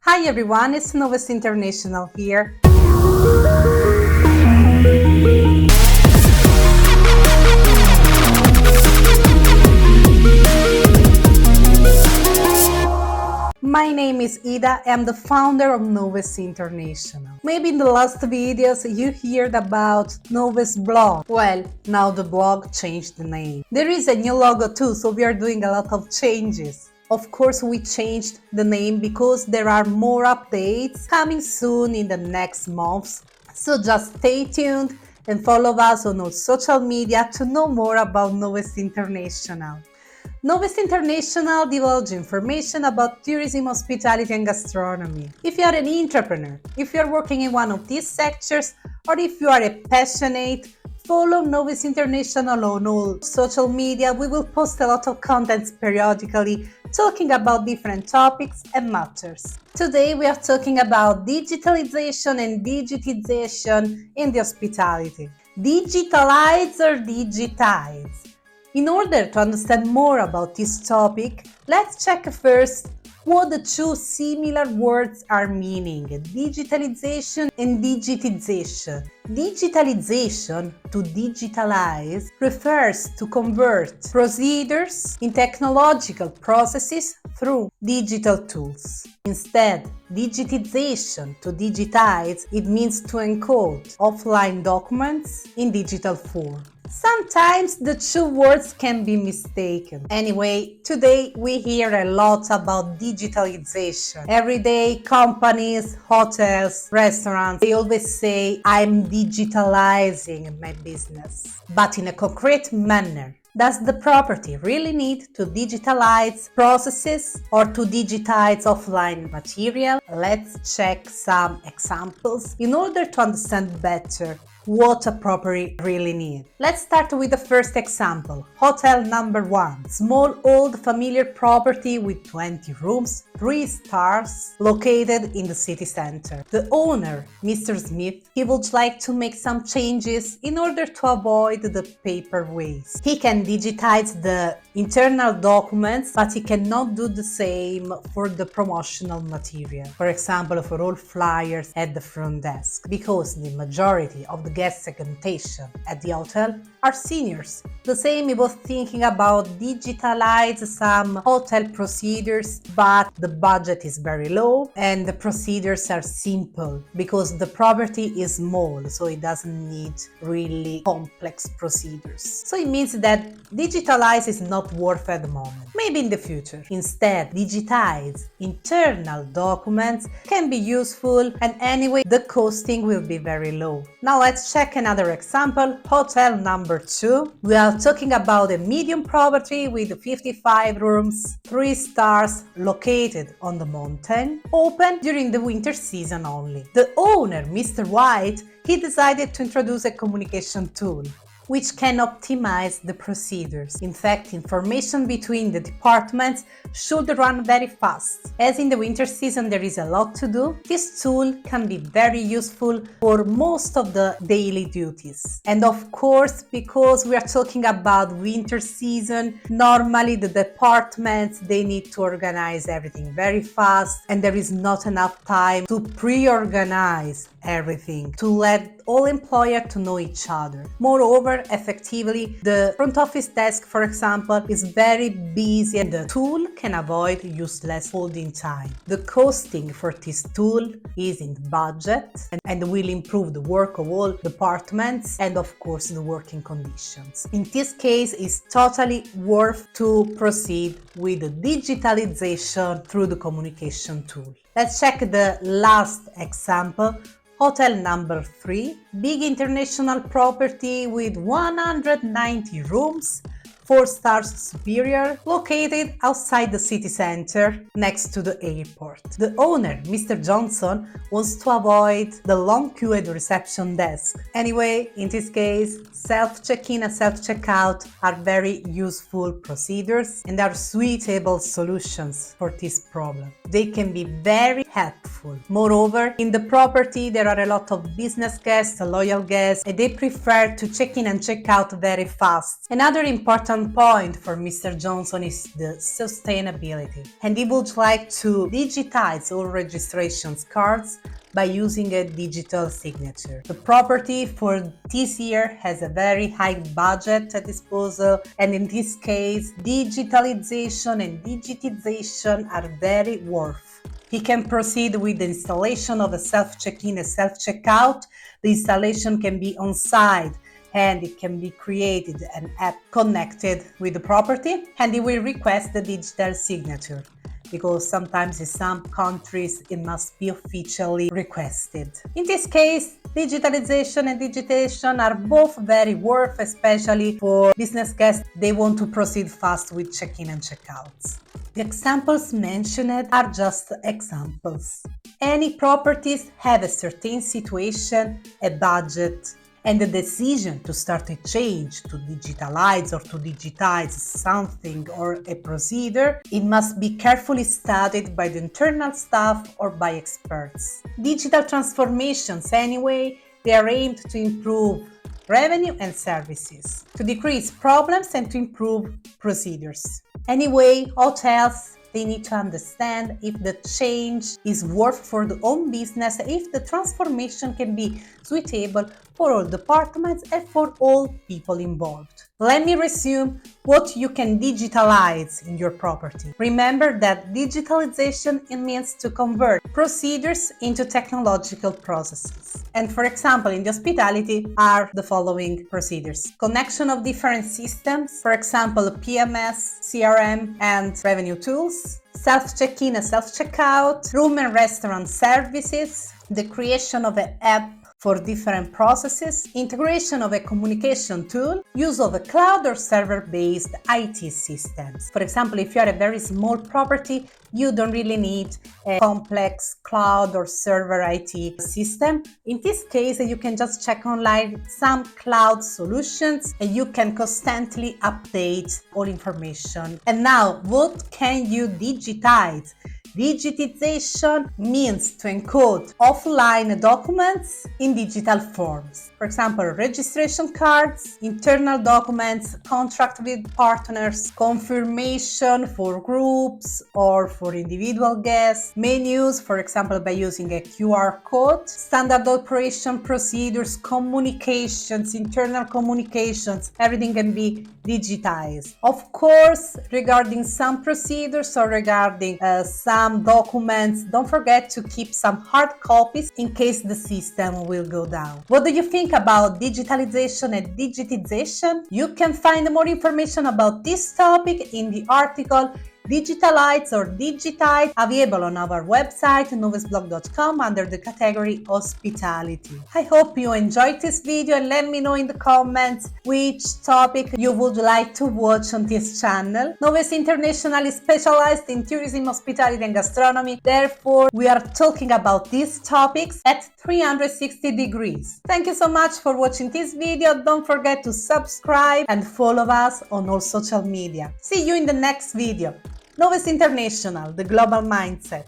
Hi everyone, it's Knowess International here. My name is Ida. I'm the founder of Knowess International. Maybe in the last videos you heard about Knowess blog. Well, now the blog changed the name. There is a new logo too, so we are doing a lot of changes. Of course, we changed the name because there are more updates coming soon in the next months. So just stay tuned and follow us on all social media to know more about Knowess International. Knowess International divulges information about tourism, hospitality and gastronomy. If you are an entrepreneur, if you are working in one of these sectors, or if you are a passionate, follow Knowess International on all social media. We will post a lot of contents periodically talking about different topics and matters. Today we are talking about digitalization and digitization in the hospitality. Digitalize or digitize? In order to understand more about this topic, let's check first what the two similar words are meaning: digitalization and digitization. Digitalization, to digitalize, refers to convert procedures in technological processes through digital tools. Instead, digitization, to digitize, it means to encode offline documents in digital form. Sometimes the two words can be mistaken. Anyway, today we hear a lot about digitalization. Every day, companies, hotels, restaurants, they always say, I'm digitalizing my business, but in a concrete manner. Does the property really need to digitalize processes or to digitize offline material? Let's check some examples in order to understand better what a property really needs. Let's start with the first example. Hotel number 1. Small, old, familiar property with 20 rooms, 3 stars, located in the city center. The owner, Mr. Smith, he would like to make some changes in order to avoid the paper waste. He can digitize the internal documents, but he cannot do the same for the promotional material. For example, for all flyers at the front desk, because the majority of the guest segmentation at the hotel are seniors. The same, he was thinking about digitalize some hotel procedures, but the budget is very low and the procedures are simple because the property is small, so it doesn't need really complex procedures. So it means that digitalize is not worth at the moment. Maybe in the future. Instead, digitize internal documents can be useful, and anyway, the costing will be very low. Now let's check another example. Hotel number 2. We are talking about a medium property with 55 rooms, 3 stars, located on the mountain, open during the winter season only. The owner, Mr. White, he decided to introduce a communication tool which can optimize the procedures. In fact, information between the departments should run very fast. As in the winter season there is a lot to do, this tool can be very useful for most of the daily duties. And of course, because we are talking about winter season, normally the departments, they need to organize everything very fast, and there is not enough time to pre-organize everything, to let all employers to know each other. Moreover, effectively, the front office desk, for example, is very busy and the tool can avoid useless holding time. The costing for this tool is in the budget and will improve the work of all departments and of course the working conditions. In this case, it's totally worth to proceed with the digitalization through the communication tool. Let's check the last example. Hotel number 3, big international property with 190 rooms, 4 stars superior, located outside the city center next to the airport. The owner, Mr. Johnson, wants to avoid the long queue at the reception desk. Anyway, in this case, self-check-in and self-checkout are very useful procedures and are suitable solutions for this problem. They can be very helpful. Moreover, in the property there are a lot of business guests, loyal guests, and they prefer to check in and check out very fast. Another important important point for Mr. Johnson is the sustainability, and he would like to digitize all registrations cards by using a digital signature. The property for this year has a very high budget at disposal, and in this case, digitalization and digitization are very worth. He can proceed with the installation of a self-check-in and self-checkout. The installation can be on-site, and it can be created an app connected with the property, and it will request the digital signature, because sometimes in some countries it must be officially requested. In this case, digitalization and digitation are both very worth, especially for business guests. They want to proceed fast with check-in and check-outs. The examples mentioned are just examples. Any properties have a certain situation, a budget, and the decision to start a change, to digitalize or to digitize something or a procedure, it must be carefully studied by the internal staff or by experts. Digital transformations, anyway, they are aimed to improve revenue and services, to decrease problems and to improve procedures. Anyway, hotels, they need to understand if the change is worth for their own business, if the transformation can be suitable for all departments and for all people involved. Let me resume what you can digitalize in your property. Remember that digitalization means to convert procedures into technological processes. And for example, in the hospitality are the following procedures: connection of different systems, for example, PMS, CRM, and revenue tools, self-check-in and self-checkout, room and restaurant services, the creation of an app for different processes, integration of a communication tool, use of a cloud or server-based IT systems. For example, if you are a very small property, you don't really need a complex cloud or server IT system. In this case, you can just check online some cloud solutions and you can constantly update all information. And now, what can you digitize? Digitization means to encode offline documents in digital forms. For example, registration cards, internal documents, contract with partners, confirmation for groups or for individual guests, menus, for example, by using a QR code, standard operation procedures, communications, internal communications, everything can be digitized. Of course, regarding some procedures or regarding some documents, don't forget to keep some hard copies in case the system will go down. What do you think about digitalization and digitization? You can find more information about this topic in the article Digitilize or Digitize, available on our website knowessblog.com under the category Hospitality. I hope you enjoyed this video and let me know in the comments which topic you would like to watch on this channel. Knowess International is specialized in tourism, hospitality and gastronomy. Therefore, we are talking about these topics at 360 degrees. Thank you so much for watching this video. Don't forget to subscribe and follow us on all social media. See you in the next video. Knowess International, the global mindset.